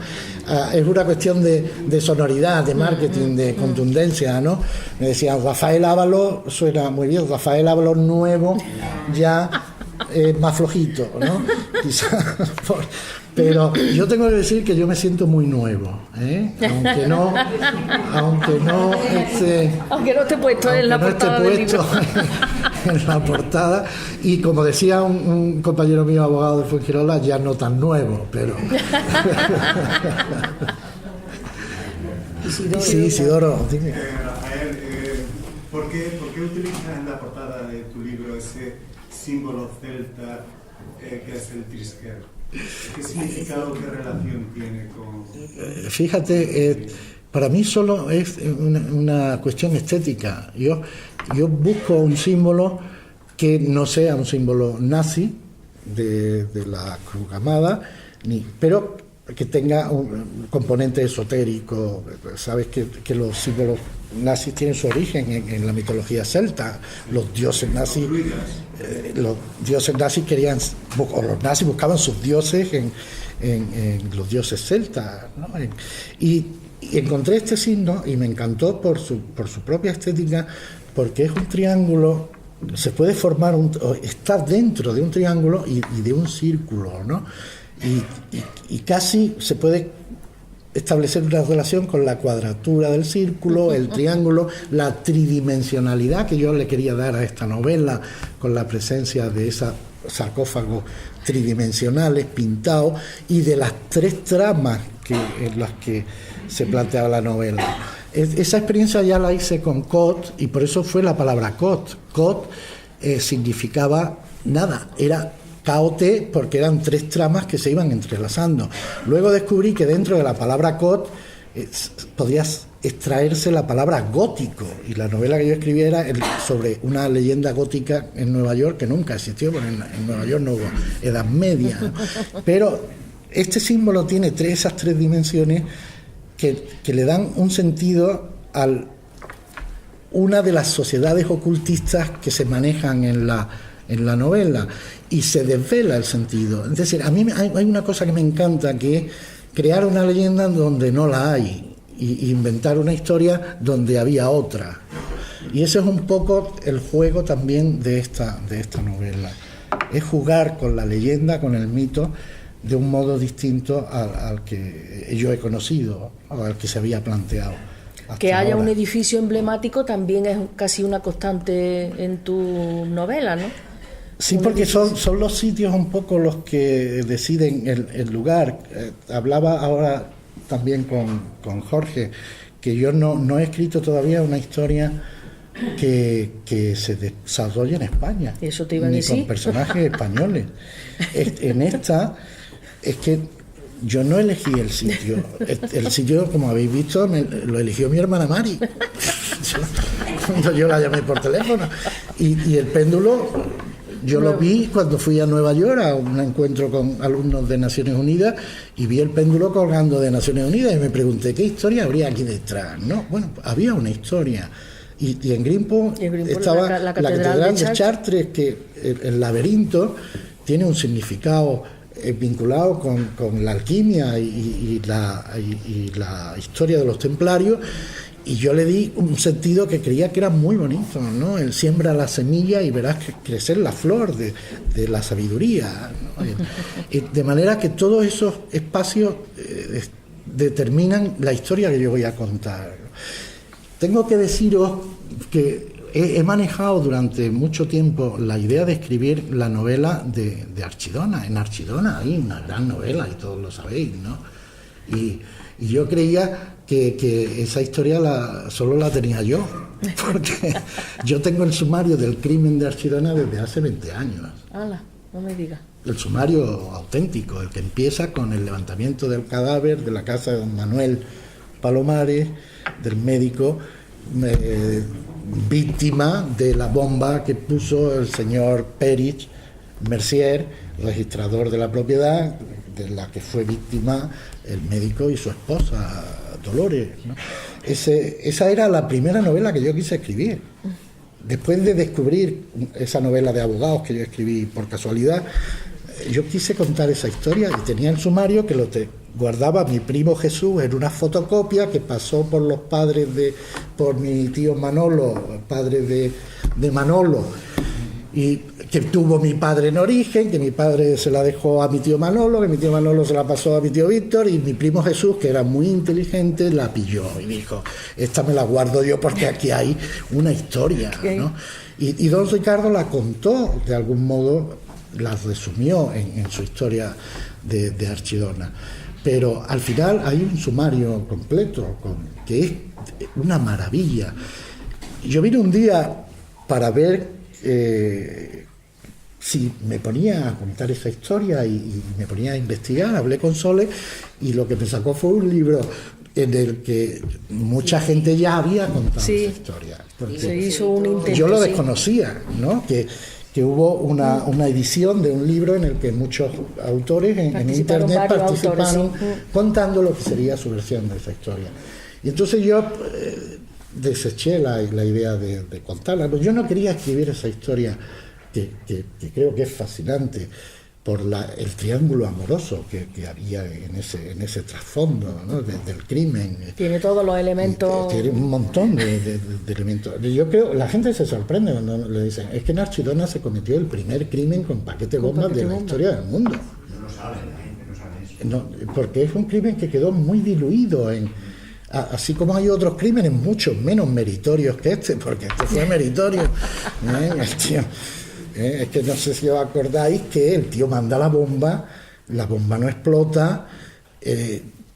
Es una cuestión de sonoridad, de marketing, de contundencia, ¿no? Me decían, Rafael Ábalos suena muy bien, Rafael Ábalos nuevo ya más flojito, ¿no? Quizás pero yo tengo que decir que yo me siento muy nuevo, ¿eh? aunque no esté puesto en la portada del libro. En la portada, y como decía un compañero mío abogado de Fuengirola, ya no tan nuevo, pero sí, Isidoro, dime. Rafael, ¿por qué utilizas en la portada de tu libro ese símbolo celta que es el trisquel? ¿Qué significado, qué relación tiene con...? Fíjate, para mí solo es una cuestión estética. Yo busco un símbolo que no sea un símbolo nazi de la Cruz Gamada, pero que tenga un componente esotérico. Sabes que los símbolos nazis tienen su origen en la mitología celta. Los dioses nazis querían, o los nazis buscaban sus dioses en los dioses celtas, ¿no? Y encontré este signo y me encantó por su propia estética, porque es un triángulo. Se puede formar está dentro de un triángulo y de un círculo, ¿no? Y casi se puede establecer una relación con la cuadratura del círculo, el triángulo, la tridimensionalidad que yo le quería dar a esta novela, con la presencia de esos sarcófagos tridimensionales pintados y de las 3 tramas en las que se plantea la novela. Esa experiencia ya la hice con Cot, y por eso fue la palabra Cot. Cot significaba nada, era KOT, porque eran 3 tramas que se iban entrelazando. Luego descubrí que dentro de la palabra Cot podías extraerse la palabra gótico, y la novela que yo escribí era sobre una leyenda gótica en Nueva York que nunca existió, porque en Nueva York no hubo Edad Media, ¿no? Pero este símbolo tiene esas 3 dimensiones que le dan un sentido a una de las sociedades ocultistas que se manejan en la novela, y se desvela el sentido. Es decir, a mí hay una cosa que me encanta, que es crear una leyenda donde no la hay, y inventar una historia donde había otra. Y ese es un poco el juego también de esta novela. Es jugar con la leyenda, con el mito, de un modo distinto al que yo he conocido, o al que se había planteado. Que haya un edificio emblemático también es casi una constante en tu novela, ¿no? Sí, porque son los sitios un poco los que deciden el lugar. Hablaba ahora también con Jorge, que yo no he escrito todavía una historia que se desarrolle en España. Eso te iba a decir. Ni con personajes españoles. En esta es que yo no elegí el sitio. El sitio, como habéis visto, lo eligió mi hermana Mari. Cuando yo la llamé por teléfono. Y el péndulo, yo lo vi cuando fui a Nueva York a un encuentro con alumnos de Naciones Unidas, y vi el péndulo colgando de Naciones Unidas, y me pregunté qué historia habría aquí detrás, ¿no? Bueno, había una historia. Y en Greenpoint estaba la catedral de Chartres, que el laberinto tiene un significado vinculado con la alquimia y la historia de los templarios, y yo le di un sentido que creía que era muy bonito, ¿no? Él siembra la semilla y verás crecer la flor de la sabiduría, ¿no? De manera que todos esos espacios determinan la historia que yo voy a contar. Tengo que deciros que he manejado durante mucho tiempo la idea de escribir la novela de Archidona. En Archidona hay una gran novela, y todos lo sabéis, ¿no? Y yo creía que esa historia solo la tenía yo, porque yo tengo el sumario del crimen de Archidona desde hace 20 años. ¡Hala! No me digas. El sumario auténtico, el que empieza con el levantamiento del cadáver de la casa de don Manuel Palomares, del médico víctima de la bomba que puso el señor Perich Mercier, registrador de la propiedad, de la que fue víctima el médico y su esposa Dolores, ¿no? Esa era la primera novela que yo quise escribir. después de descubrir esa novela de abogados que yo escribí por casualidad, yo quise contar esa historia y tenía el sumario que guardaba mi primo Jesús en una fotocopia que pasó por los padres por mi tío Manolo, padre de Manolo, y que tuvo mi padre en origen, que mi padre se la dejó a mi tío Manolo, que mi tío Manolo se la pasó a mi tío Víctor, y mi primo Jesús, que era muy inteligente, la pilló y dijo, esta me la guardo yo porque aquí hay una historia, ¿no? Y don Ricardo la contó, de algún modo, la resumió en su historia de Archidona. Pero al final hay un sumario completo, que es una maravilla. Yo vine un día para ver si me ponía a contar esa historia y me ponía a investigar, hablé con Sole y lo que me sacó fue un libro en el que mucha gente ya había contado esa historia. Se hizo un intento, yo lo desconocía, ¿no? Que hubo una edición de un libro en el que muchos autores en internet participaron contando lo que sería su versión de esa historia. Y entonces yo deseché la idea de contarla. Pero yo no quería escribir esa historia que creo que es fascinante por el triángulo amoroso que había en ese trasfondo, ¿no? Del crimen. Tiene todos los elementos. Tiene un montón de elementos. Yo creo, la gente se sorprende cuando le dicen, es que en Archidona se cometió el primer crimen con paquete bombas de la historia del mundo. No lo saben, no saben eso. No, porque es un crimen que quedó muy diluido así como hay otros crímenes mucho menos meritorios que este, porque este fue meritorio. El tío, es que no sé si os acordáis que el tío manda la bomba no explota,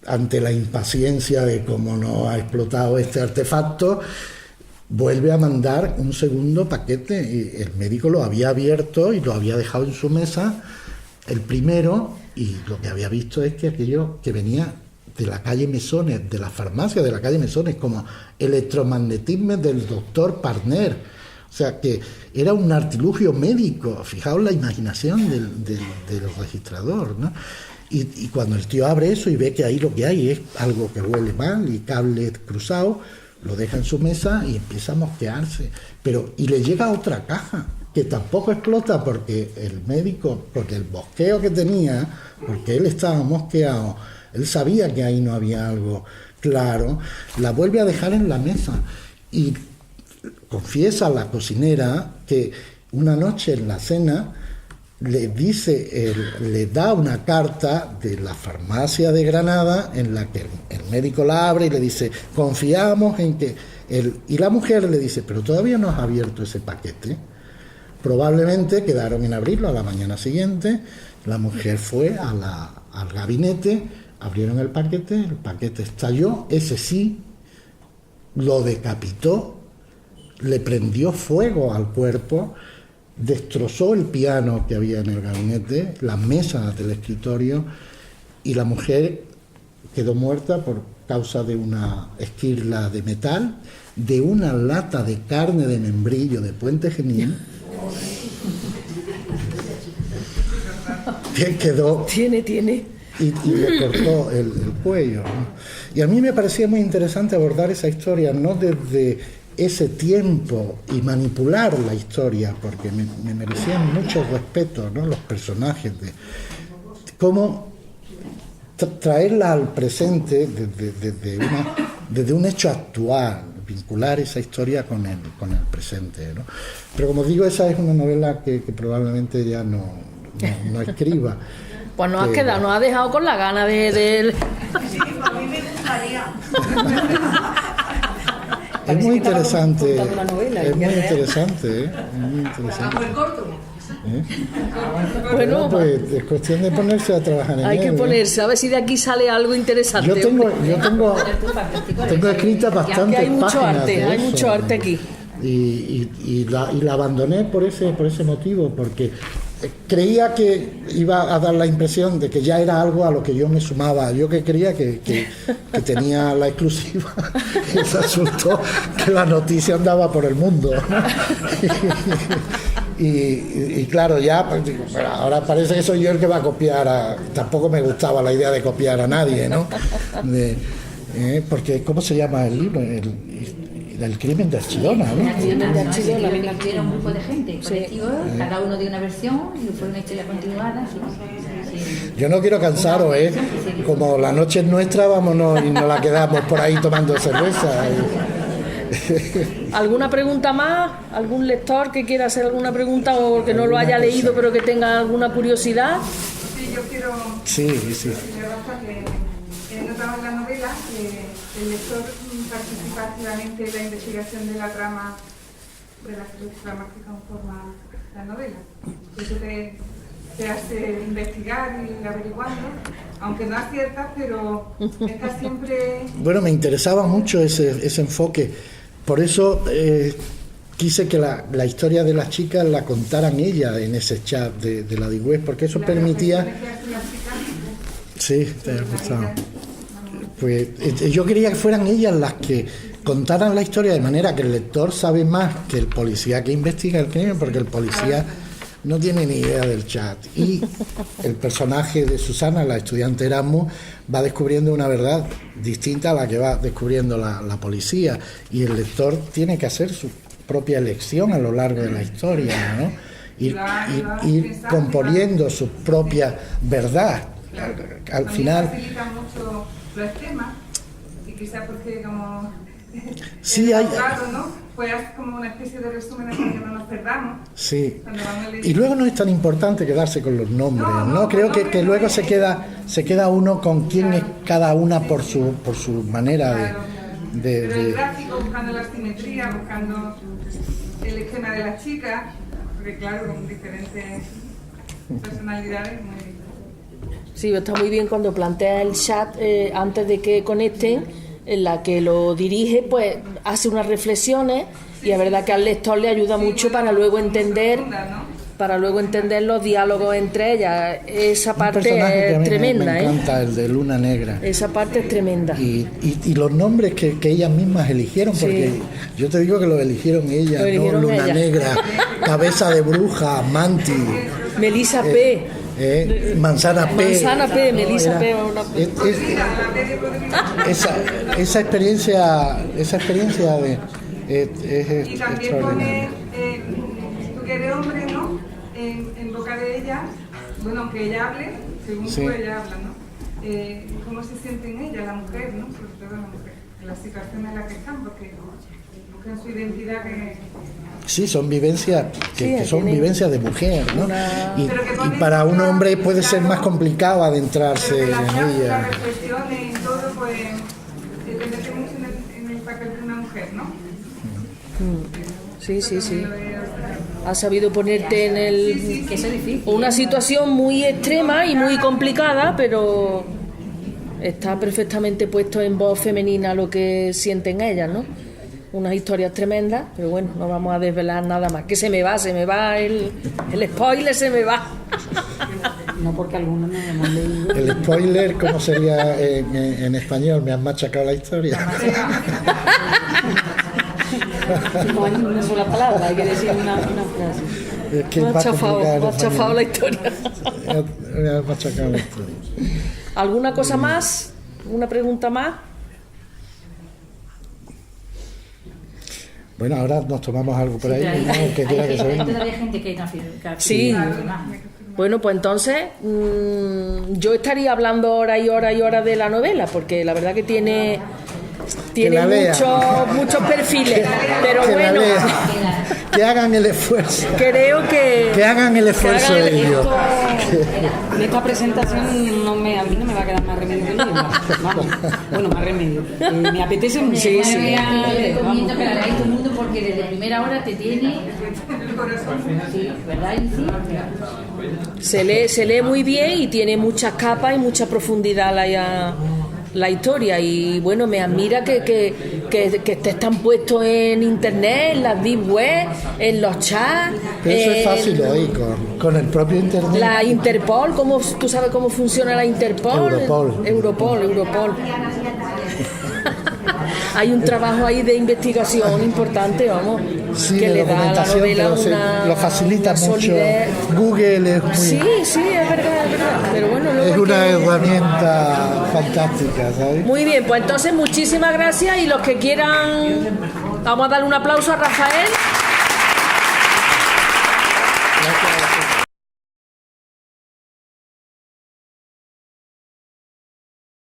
ante la impaciencia de cómo no ha explotado este artefacto, vuelve a mandar un segundo paquete, y el médico lo había abierto y lo había dejado en su mesa, el primero, y lo que había visto es que aquello que venía de la calle Mesones, de la farmacia de la calle Mesones, como electromagnetismo del doctor Parner. O sea, que era un artilugio médico. Fijaos la imaginación del registrador, ¿no? Y cuando el tío abre eso y ve que ahí lo que hay es algo que huele mal y cables cruzados, lo deja en su mesa y empieza a mosquearse. Y le llega otra caja que tampoco explota porque el médico, porque el bosqueo que tenía, porque él estaba mosqueado, él sabía que ahí no había algo claro, la vuelve a dejar en la mesa. Y confiesa a la cocinera que una noche en la cena le da una carta de la farmacia de Granada en la que el médico la abre y le dice, confiamos en que y la mujer le dice, pero todavía no has abierto ese paquete. Probablemente quedaron en abrirlo a la mañana siguiente. La mujer fue al gabinete, abrieron el paquete estalló, ese sí lo decapitó, le prendió fuego al cuerpo, destrozó el piano que había en el gabinete, las mesas del escritorio, y la mujer quedó muerta por causa de una esquirla de metal, de una lata de carne de membrillo de Puente Genil, que quedó... Tiene. Y le cortó el cuello, ¿no? Y a mí me parecía muy interesante abordar esa historia, no desde ese tiempo y manipular la historia, porque me merecían mucho respeto, ¿no? Los personajes, de cómo traerla al presente desde un hecho actual, vincular esa historia con el presente, ¿no? Pero como digo, esa es una novela que probablemente ya no escriba. Pues nos ha dejado con la gana de... Sí, a mí me gustaría. Es muy interesante. Es muy ¿eh? interesante, Es muy interesante. Hagamos el corto. Bueno, pues es cuestión de ponerse a trabajar en hay él, que ponerse, a ver si de aquí sale algo interesante. Yo tengo escritas bastantes hay mucho páginas arte, de hay eso, mucho arte aquí. Y la abandoné por ese motivo, porque creía que iba a dar la impresión de que ya era algo a lo que yo me sumaba. Yo que creía que tenía la exclusiva, y resultó que la noticia andaba por el mundo, ¿no? Y claro, ya pues, digo, ahora parece que soy yo el que va a copiar tampoco me gustaba la idea de copiar a nadie, ¿no? Porque ¿cómo se llama el libro? del crimen de Archidona, ¿no? Era un grupo de gente, colectivo, cada uno de una versión y fue una historia continuada. Sí. Yo no quiero cansaros, como la noche es nuestra, vámonos y nos la quedamos por ahí tomando cerveza. ¿Alguna pregunta más? ¿Algún lector que quiera hacer alguna pregunta o que no lo haya leído pero que tenga alguna curiosidad? Sí, yo quiero... Sí. He notado en la novela que el lector participa activamente en la investigación de la trama, de las tres tramas que conforman la novela. Eso te hace investigar y averiguando, aunque no aciertas, pero estás siempre... Bueno, me interesaba mucho ese enfoque. Por eso quise que la historia de las chicas la contaran ellas en ese chat de la Digüez, porque eso permitía... Sí, te ha gustado. Pues yo quería que fueran ellas las que contaran la historia de manera que el lector sabe más que el policía que investiga el crimen, porque el policía no tiene ni idea del chat. Y el personaje de Susana, la estudiante Erasmus, va descubriendo una verdad distinta a la que va descubriendo la policía. Y el lector tiene que hacer su propia elección a lo largo de la historia, ¿no? Ir componiendo su propia verdad. Al final... facilita mucho los temas y quizás porque como... Sí, hay... ¿no? Pues haz como una especie de resumen para que no nos perdamos. Sí. Y luego no es tan importante quedarse con los nombres, ¿no? Creo que luego se queda uno con quién es cada una por su manera de... Pero el gráfico, buscando la simetría, buscando el esquema de las chicas, porque claro, con diferentes personalidades, muy bien. Sí, está muy bien cuando plantea el chat antes de que conecten, en la que lo dirige, pues hace unas reflexiones y es verdad que al lector le ayuda mucho para luego entender los diálogos entre ellas. Esa parte es tremenda, me encanta, el de Luna Negra. Esa parte es tremenda. Y los nombres que ellas mismas eligieron, porque yo te digo que los eligieron ellas, ¿no? Luna Negra, Cabeza de Bruja, Manti, Melissa P. Manzana P, Melissa P. Esa experiencia de es y también poner, tú que eres hombre, ¿no? En boca de ella, bueno, aunque ella hable, según tú ella habla, ¿no? ¿Cómo se sienten ella, la mujer, ¿no? Sobre todo la mujer, en la situación en la que están, porque buscan su identidad que... Sí, son vivencias que son vivencias de mujer, ¿no? Y para un hombre puede ser más complicado adentrarse en ella. Las reflexiones y todo, pues, te mete mucho en el papel de una mujer, ¿no? Sí. Has sabido ponerte en una situación muy extrema y muy complicada, pero está perfectamente puesto en voz femenina lo que sienten ellas, ¿no? Unas historias tremendas, pero bueno, no vamos a desvelar nada más. Que se me va el spoiler, se me va. No, porque algunos no hemos leído. El spoiler, ¿cómo sería en español? Me han machacado la historia. No hay una sola palabra, hay que decir una frase. Es que me ha chafado la historia. Me ha machacado la historia. ¿Alguna cosa más? ¿Una pregunta más? Bueno, ahora nos tomamos algo por ahí, ¿no? Que quiera que se venga. Todavía gente que Sí. Bueno, pues entonces yo estaría hablando hora y hora de la novela, porque la verdad que tiene muchos perfiles, pero bueno, que hagan el esfuerzo. Creo que hagan el esfuerzo de ellos. En esta presentación a mí no me va a quedar más remedio que el libro. Vamos, bueno, más remedio. Me apetece mucho. Sí. Le recomiendo que la leáis todo el mundo porque desde primera hora te tiene el corazón. Sí, ¿verdad? Se lee muy bien y tiene muchas capas y mucha profundidad la historia, y bueno, me admira que estés tan puesto en internet, en las deep web, en los chats. Pero eso es fácil hoy con el propio internet. La Interpol, ¿tú sabes cómo funciona la Interpol? Europol. Hay un trabajo ahí de investigación importante, vamos, sí, que le da a la novela lo facilita mucho. Solidez. Google es muy... Sí, es verdad. Pero bueno, luego es una herramienta fantástica, ¿sabes? Muy bien, pues entonces muchísimas gracias y los que quieran, vamos a darle un aplauso a Rafael.